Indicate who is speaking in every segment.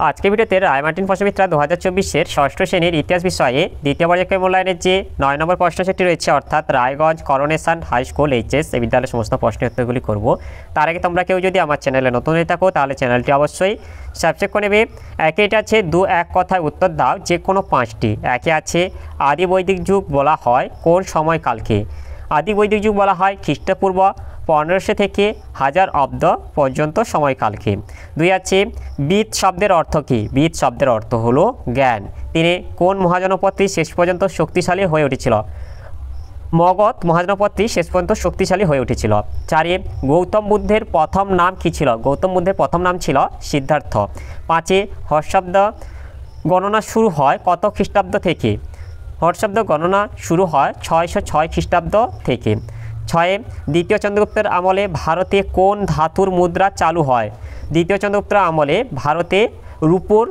Speaker 1: আজকে ভিডিওতে রায়মার্টিন প্রশ্নবিদ্যা 2024-এর ষষ্ঠ শ্রেণীর ইতিহাস বিষয়ে দ্বিতীয় পর্যায়ক্রমিক মূল্যায়নের যে 9 নম্বর প্রশ্ন সেটি রয়েছে, অর্থাৎ Raiganj Coronation High School HS এই বিদ্যালয়ের সমস্ত প্রশ্নের উত্তরগুলি করব। তার আগে তোমরা কেউ যদি আমার চ্যানেলে নতুন হয়ে থাকো তাহলে চ্যানেলটি অবশ্যই সাবস্ক্রাইব করে নেবে। একে এটা আছে এক কথায় উত্তর দাও যে কোনো 5টি। একে আছে আদি বৈদিক যুগ বলা হয় কোন সময়কালকে? আদি বৈদিক যুগ বলা হয় খ্রিস্টপূর্ব 1500 থেকে 1000 অব্দ পর্যন্ত সময়কালকে। 2 আছে বিদ শব্দের অর্থ কী? বিদ শব্দের অর্থ হলো জ্ঞান। 3 কোন মহাজনপদটি শেষ পর্যন্ত শক্তিশালী হয়ে উঠেছিল? মগধ মহাজনপদটি শেষ পর্যন্ত শক্তিশালী হয়ে উঠেছিল। 4 গৌতম বুদ্ধের প্রথম নাম কী ছিল? গৌতম বুদ্ধের প্রথম নাম ছিল সিদ্ধার্থ। 5 হর্ষশব্দ গণনা শুরু হয় কত খ্রিস্টাব্দ থেকে? হর্ষশব্দ গণনা শুরু হয় 606 খ্রিস্টাব্দ থেকে। 6 দ্বিতীয় চন্দ্রগুপ্তের আমলে ভারতে কোন ধাতুর মুদ্রা চালু হয়? দ্বিতীয় চন্দ্রগুপ্তের আমলে ভারতে রূপোর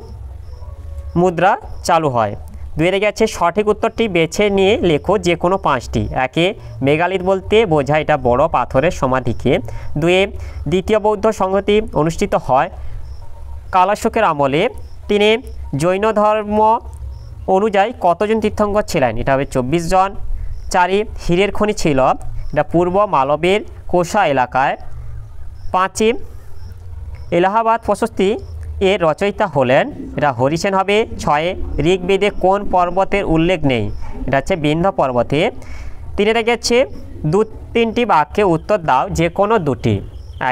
Speaker 1: মুদ্রা চালু হয়। 2 গেছে সঠিক উত্তরটি বেছে নিয়ে লেখো যে কোনো 5টি। একে মেগালিথ বলতে বোঝায় এটা বড় পাথরের সমাধিকে। 2 দ্বিতীয় বৌদ্ধ সংহতি অনুষ্ঠিত হয় কালাশোকের আমলে। 3 জৈন ধর্ম অনুযায়ী কতজন তীর্থঙ্কর ছিলেন? এটা হবে 24 জন। 4 হীরের খনি ছিল এটা পূর্ব মালবের কোষা এলাকায়। 5 এলাহাবাদ প্রশস্তি এর রচয়িতা হলেন এটা হরিসেন হবে। 6 ঋগ্বেদে কোন পর্বতের উল্লেখ নেই? এটা হচ্ছে বিন্ধ্য পর্বতে। 3 গেছে 2-3টি বাক্যে উত্তর দাও যে কোনো 2টি।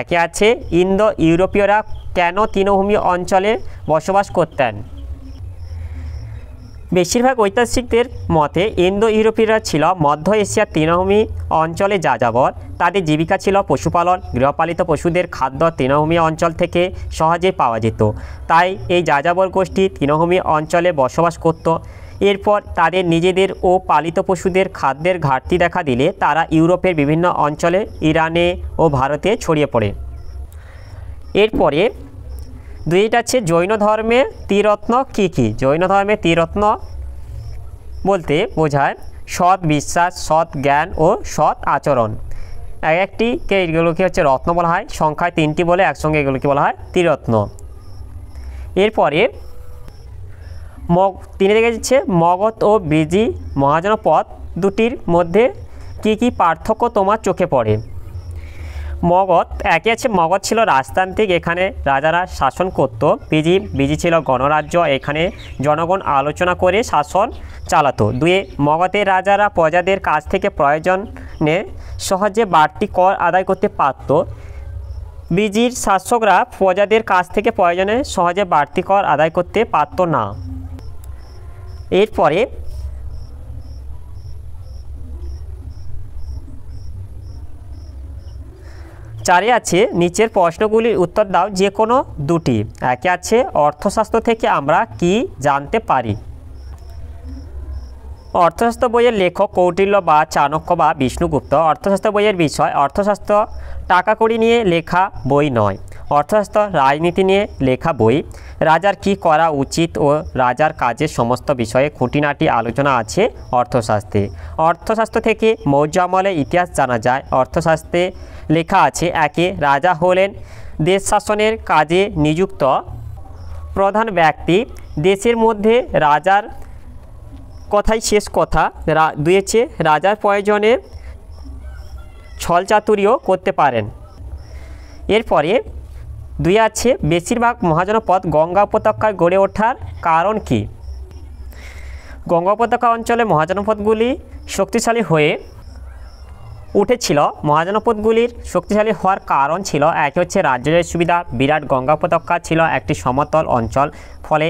Speaker 1: একে আছে ইন্দো ইউরোপীয়রা কেন তৃণভূমি অঞ্চলে বসবাস করতেন? বেশিরভাগ ঐতিহাসিকদের মতে ইন্দো ইউরোপীয়রা ছিল মধ্য এশিয়ার তৃণভূমি অঞ্চলে যাযাবর। তাদের জীবিকা ছিল পশুপালন। গৃহপালিত পশুদের খাদ্য তৃণভূমি অঞ্চল থেকে সহজেই পাওয়া যেত, তাই এই যাযাবর গোষ্ঠী তৃণভূমি অঞ্চলে বসবাস করত। এরপর তাদের নিজেদের ও পালিত পশুদের খাদ্যের ঘাটতি দেখা দিলে তারা ইউরোপের বিভিন্ন অঞ্চলে, ইরানে ও ভারতে ছড়িয়ে পড়ে। এরপরে 2 আছে জৈন ধর্মে ত্রিরত্ন কী কী? জৈন ধর্মে ত্রিরত্ন বলতে বোঝায় সৎ বিশ্বাস, সৎ জ্ঞান ও সৎ আচরণ। একটিকে এগুলোকে হচ্ছে রত্ন বলা হয়, সংখ্যায় 3টি বলে একসঙ্গে এগুলোকে বলা হয় ত্রিরত্ন। এরপরে 3 যাচ্ছে মগধ ও ব্রিজি মহাজনপদ দুটির মধ্যে কি কি পার্থক্য তোমার চোখে পড়ে? মগধ একে আছে মগধ ছিল রাজতান্ত্রিক, এখানে রাজারা শাসন করত। ব্রিজি ছিল গণরাজ্য, এখানে জনগণ আলোচনা করে শাসন চালাতো। 2 মগধের রাজারা প্রজাদের কাছ থেকে প্রয়োজনে সহজে বাড়তি কর আদায় করতে পারত। ব্রিজির শাসকরা প্রজাদের কাছ থেকে প্রয়োজনে সহজে বাড়তি কর আদায় করতে পারত না। এরপরে 4 আছে নিচের প্রশ্নগুলির উত্তর দাও যে কোনো 2টি। একে আছে অর্থশাস্ত্র থেকে আমরা কি জানতে পারি? অর্থশাস্ত্র বইয়ের লেখক কৌটিল্য বা চাণক্য বা বিষ্ণুগুপ্ত। অর্থশাস্ত্র বইয়ের বিষয় অর্থশাস্ত্র টাকা কড়ি নিয়ে লেখা বই নয়। অর্থশাস্ত্র রাজনীতি নিয়ে লেখা বই। রাজার কি করা উচিত ও রাজার কাজের সমস্ত বিষয়ে খুঁটিনাটি আলোচনা আছে অর্থশাস্ত্রে। অর্থশাস্ত্র থেকে মৌর্য আমলের ইতিহাস জানা যায়। অর্থশাস্ত্রে লেখা আছে একে রাজা হলেন দেশ শাসনের কাজে নিযুক্ত প্রধান ব্যক্তি। দেশের মধ্যে রাজার কথাই শেষ কথা। 2 রাজার প্রয়োজনে ছলচাতুরিও করতে পারেন। এরপরে 2 আছে বেশিরভাগ মহাজনপদ গঙ্গা উপত্যকায় গড়ে ওঠার কারণ কি? গঙ্গা উপত্যকা অঞ্চলে মহাজনপদগুলি শক্তিশালী হয়ে উঠেছিল। মহাজনপদগুলির শক্তিশালী হওয়ার কারণ ছিল একে হচ্ছে রাজ্য জয়ের সুবিধা। বিরাট গঙ্গা উপত্যকা ছিল একটি সমতল অঞ্চল, ফলে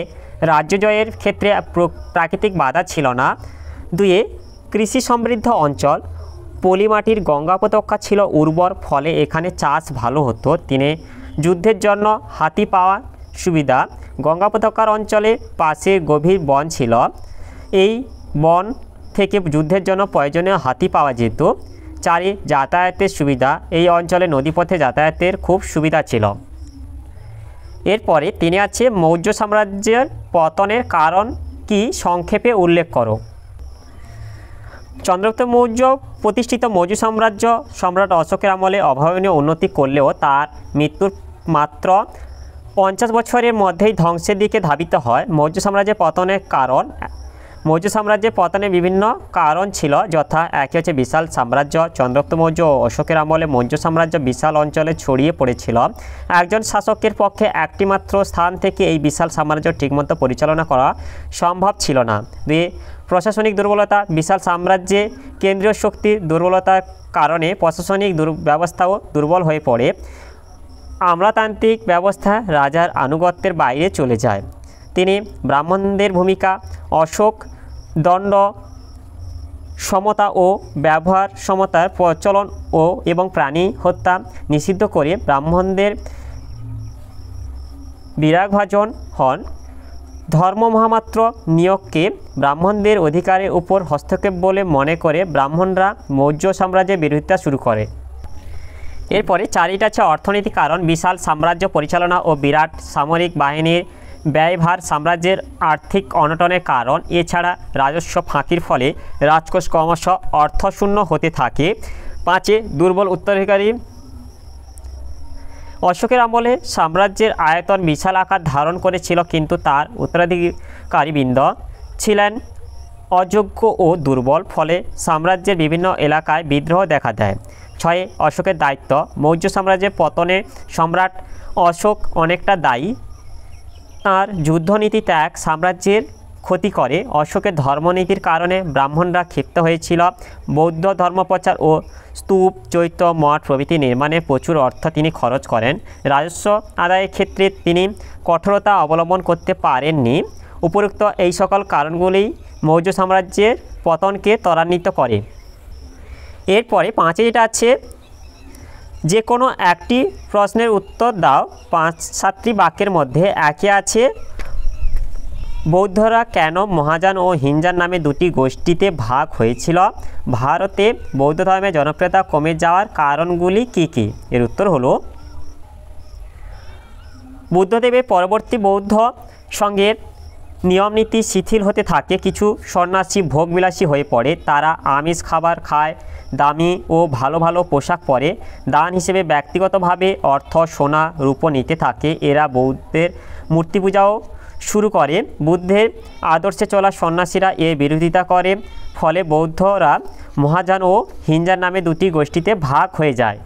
Speaker 1: রাজ্য জয়ের ক্ষেত্রে প্রাকৃতিক বাধা ছিল না। 2 কৃষি সমৃদ্ধ অঞ্চল। পলিমাটির গঙ্গা উপত্যকা ছিল উর্বর, ফলে এখানে চাষ ভালো হতো। 3 যুদ্ধের জন্য হাতি পাওয়ার সুবিধা। গঙ্গা উপত্যকার অঞ্চলে পাশে গভীর বন ছিল, এই বন থেকে যুদ্ধের জন্য প্রয়োজনীয় হাতি পাওয়া যেত। 4 যাতায়াতের সুবিধা। এই অঞ্চলে নদীপথে যাতায়াতের খুব সুবিধা ছিল। এরপরে 3 আছে মৌর্য সাম্রাজ্যের পতনের কারণ কি সংক্ষেপে উল্লেখ করো? চন্দ্রগুপ্ত মৌর্য প্রতিষ্ঠিত মৌর্য সাম্রাজ্য সম্রাট অশোকের আমলে অভাবনীয় উন্নতি করলেও তার মৃত্যুর মাত্র 50 বছরের মধ্যেই ধ্বংসের দিকে ধাবিত হয়। মৌর্য সাম্রাজ্যের পতনের কারণ, মৌর্য সাম্রাজ্যের পতনের বিভিন্ন কারণ ছিল, যথা একই হচ্ছে বিশাল সাম্রাজ্য। চন্দ্রগুপ্ত মৌর্য ও অশোকের আমলে মৌর্য সাম্রাজ্য বিশাল অঞ্চলে ছড়িয়ে পড়েছিল। একজন শাসকের পক্ষে একটি মাত্র স্থান থেকে এই বিশাল সাম্রাজ্য ঠিকমতো পরিচালনা করা সম্ভব ছিল না। দুই, প্রশাসনিক দুর্বলতা। বিশাল সাম্রাজ্যে কেন্দ্রীয় শক্তির দুর্বলতার কারণে প্রশাসনিক ব্যবস্থাও দুর্বল হয়ে পড়ে। আমলাতান্ত্রিক ব্যবস্থা রাজার আনুগত্যের বাইরে চলে যায়। তিনি ব্রাহ্মণদের ভূমিকা। অশোক দণ্ড সমতা ও ব্যবহার সমতার প্রচলন এবং প্রাণী হত্যা নিষিদ্ধ করে ব্রাহ্মণদের বিরাগভাজন হন। ধর্ম মহামাত্র নিয়োগকে ব্রাহ্মণদের অধিকারের উপর হস্তক্ষেপ বলে মনে করে ব্রাহ্মণরা মৌর্য সাম্রাজ্যের বিরোধিতা শুরু করে। এরপরে চারিটা আছে অর্থনৈতিক কারণ। বিশাল সাম্রাজ্য পরিচালনা ও বিরাট সামরিক বাহিনীর ব্যয়ভার সাম্রাজ্যের আর্থিক অনটনের কারণ। এছাড়া রাজস্ব ফাঁকির ফলে রাজকোষ ক্রমশ অর্থশূন্য হতে থাকে। 5, দুর্বল উত্তরাধিকারী। অশোকের আমলে সাম্রাজ্যের আয়তন বিশাল আকার ধারণ করেছিল, কিন্তু তার উত্তরাধিকারীবৃন্দ ছিলেন অযোগ্য ও দুর্বল, ফলে সাম্রাজ্যের বিভিন্ন এলাকায় বিদ্রোহ দেখা দেয়। 6, অশোকের দায়িত্ব। মৌর্য সাম্রাজ্যের পতনে সম্রাট অশোক অনেকটা দায়ী। তাঁর যুদ্ধনীতি ত্যাগ সাম্রাজ্যের ক্ষতি করে। অশোকের ধর্মনীতির কারণে ব্রাহ্মণরা ক্ষিপ্ত হয়েছিল। বৌদ্ধ ধর্মপ্রচার ও স্তূপ, চৈত্য, মঠ প্রভৃতি নির্মাণে প্রচুর অর্থ তিনি খরচ করেন। রাজস্ব আদায়ের ক্ষেত্রে তিনি কঠোরতা অবলম্বন করতে পারেননি। উপরোক্ত এই সকল কারণগুলি মৌর্য সাম্রাজ্যের পতনকে ত্বরান্বিত করে। এরপরে 5 যেটা আছে, যে কোনো একটি প্রশ্নের উত্তর দাও। 5-7টি বাক্যের মধ্যে একে আছে, বৌদ্ধরা কেন মহাযান ও হীনযান নামে দুটি গোষ্ঠীতে ভাগ হয়েছিল? ভারতে বৌদ্ধ ধর্মের জনপ্রিয়তা কমে যাওয়ার কারণগুলি কি কি? এর উত্তর হলো, বুদ্ধদেবের পরবর্তী বৌদ্ধ সঙ্গের নিয়মনীতি শিথিল হতে থাকে। কিছু সন্ন্যাসী ভোগবিলাসী হয়ে পড়ে। তারা আমিষ খাবার খায়, দামি ও ভালো ভালো পোশাক পরে, দান হিসেবে ব্যক্তিগতভাবে অর্থ, সোনা, রূপো নিতে থাকে। এরা বৌদ্ধের মূর্তি পূজাও শুরু করে। বুদ্ধের আদর্শে চলা সন্ন্যাসীরা এর বিরোধিতা করে, ফলে বৌদ্ধরা মহাযান ও হীনযান নামে দুটি গোষ্ঠীতে ভাগ হয়ে যায়।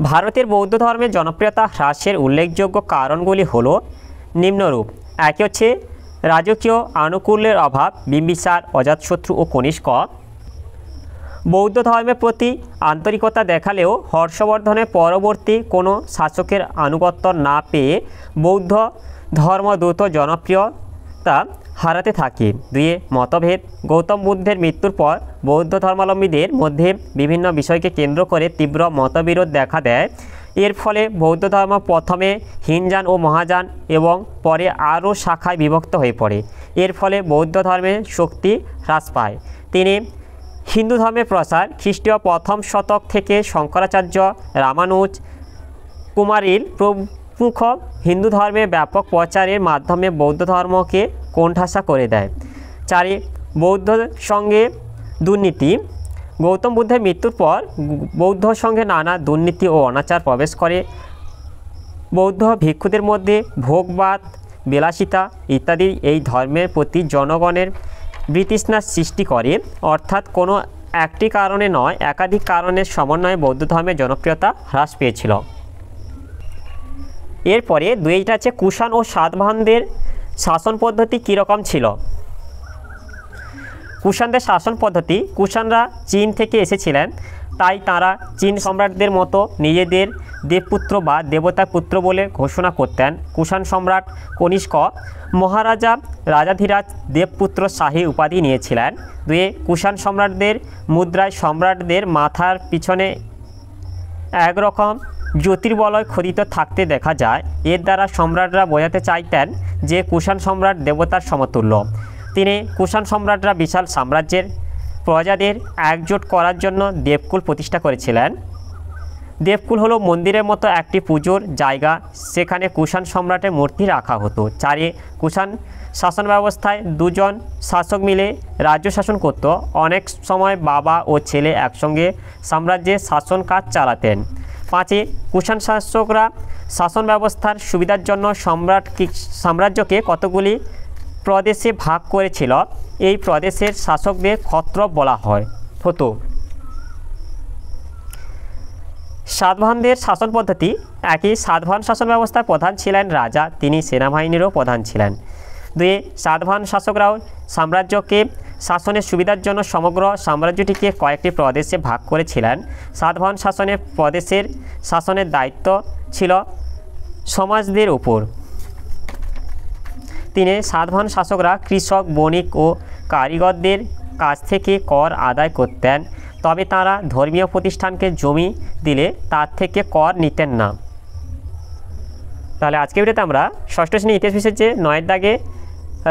Speaker 1: ভারতের বৌদ্ধ ধর্মের জনপ্রিয়তা হ্রাসের উল্লেখযোগ্য কারণগুলি হলো নিম্নরূপ। একে হচ্ছে রাজকীয় আনুকূল্যের অভাব। বিম্বিসার, অজাতশত্রু ও কনিষ্ক বৌদ্ধ ধর্মের প্রতি আন্তরিকতা দেখালেও হর্ষবর্ধনের পরবর্তী কোনো শাসকের আনুগত্য না পেয়ে বৌদ্ধ ধর্ম দ্রুত জনপ্রিয়তা হারাতে থাকে। 2, মতভেদ। গৌতম বুদ্ধের মৃত্যুর পর বৌদ্ধ ধর্মাবলম্বীদের মধ্যে বিভিন্ন বিষয়কে কেন্দ্র করে তীব্র মতবিরোধ দেখা দেয়। এর ফলে বৌদ্ধ ধর্ম প্রথমে হীনযান ও মহাযান এবং পরে আরও শাখায় বিভক্ত হয়ে পড়ে। এর ফলে বৌদ্ধ ধর্মের শক্তি হ্রাস পায়। 3, হিন্দু ধর্মের প্রসার। খ্রিস্টীয় 1ম শতক থেকে শঙ্করাচার্য, রামানুজ, কুমারিল প্রমুখ হিন্দু ধর্মের ব্যাপক প্রচারের মাধ্যমে বৌদ্ধ ধর্মকে কোণঠাসা করে দেয়। 4, বৌদ্ধ সঙ্গে দুর্নীতি। গৌতম বুদ্ধের মৃত্যুর পর বৌদ্ধ সঙ্গে নানা দুর্নীতি ও অনাচার প্রবেশ করে। বৌদ্ধ ভিক্ষুদের মধ্যে ভোগবাদ, বিলাসিতা ইত্যাদি এই ধর্মের প্রতি জনগণের বিতৃষ্ণার সৃষ্টি করে। অর্থাৎ কোনো একটি কারণে নয়, একাধিক কারণের সমন্বয়ে বৌদ্ধ ধর্মের জনপ্রিয়তা হ্রাস পেয়েছিল। এরপরে 2টা আছে, কুষাণ ও সাতবাহনদের শাসন পদ্ধতি কীরকম ছিল? কুষাণদের শাসন পদ্ধতি। কুষাণরা চীন থেকে এসেছিলেন, তাই তাঁরা চীন সম্রাটদের মতো নিজেদের দেবপুত্র বা দেবতার পুত্র বলে ঘোষণা করতেন। কুষাণ সম্রাট কনিষ্ক মহারাজা রাজাধিরাজ দেবপুত্র শাহী উপাধি নিয়েছিলেন। 2, কুষাণ সম্রাটদের মুদ্রায় সম্রাটদের মাথার পিছনে একরকম জ্যোতির্বলয় খোদিত থাকতে দেখা যায়। এর দ্বারা সম্রাটরা বোঝাতে চাইতেন যে কুষাণ সম্রাট দেবতার সমতুল্য। 3, কুষাণ সম্রাটরা বিশাল সাম্রাজ্যের প্রজাদের একজোট করার জন্য দেবকুল প্রতিষ্ঠা করেছিলেন। দেবকুল হলো মন্দিরের মতো একটি পুজোর জায়গা, সেখানে কুষাণ সম্রাটের মূর্তি রাখা হতো। 4, কুষাণ শাসন ব্যবস্থায় 2 জন শাসক মিলে রাজ্য শাসন করত। অনেক সময় বাবা ও ছেলে একসঙ্গে সাম্রাজ্যের শাসন কাজ চালাতেন। 5, কুষাণ শাসকরা শাসন ব্যবস্থার সুবিধার জন্য সাম্রাজ্যকে কতগুলি প্রদেশে ভাগ করেছিল? এই প্রদেশের শাসকদের ক্ষত্রপ বলা হতো। সাতবাহনদের শাসন পদ্ধতি একই। সাতবাহন শাসন ব্যবস্থার প্রধান ছিলেন রাজা, তিনি সেনাবাহিনীরও প্রধান ছিলেন। 2 সাতবাহন শাসকরাও সাম্রাজ্যকে শাসনের সুবিধার জন্য সমগ্র সাম্রাজ্যটিকে কয়েকটি প্রদেশে ভাগ করেছিলেন। সাতবাহন প্রদেশের শাসনের দায়িত্ব ছিল সমাজদের উপর। 3 সাতবাহন শাসকরা কৃষক, বণিক ও কারিগরদের কাছ থেকে কর আদায় করতেন, তবে তারা ধর্মীয় প্রতিষ্ঠানকে জমি দিলে তার থেকে কর নিতেন না। তাহলে আজকে ভিডিওতে আমরা ষষ্ঠ শ্রেণী ইতিহাস বিষয়ের যে 9 দাগে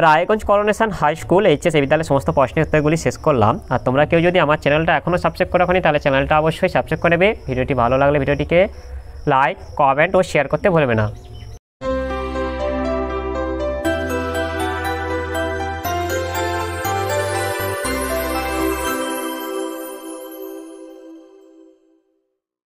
Speaker 1: Raiganj Coronation High School HS বিদ্যালয়ের সমস্ত প্রশ্নের উত্তরগুলি শেষ করলাম। আর তোমরা কেউ যদি আমার চ্যানেলটা এখনও সাবস্ক্রাইব করে রাখোনি তাহলে চ্যানেলটা অবশ্যই সাবস্ক্রাইব করে নেবে। ভিডিওটি ভালো লাগলে ভিডিওটিকে লাইক, কমেন্ট ও শেয়ার করতে ভুলবে না।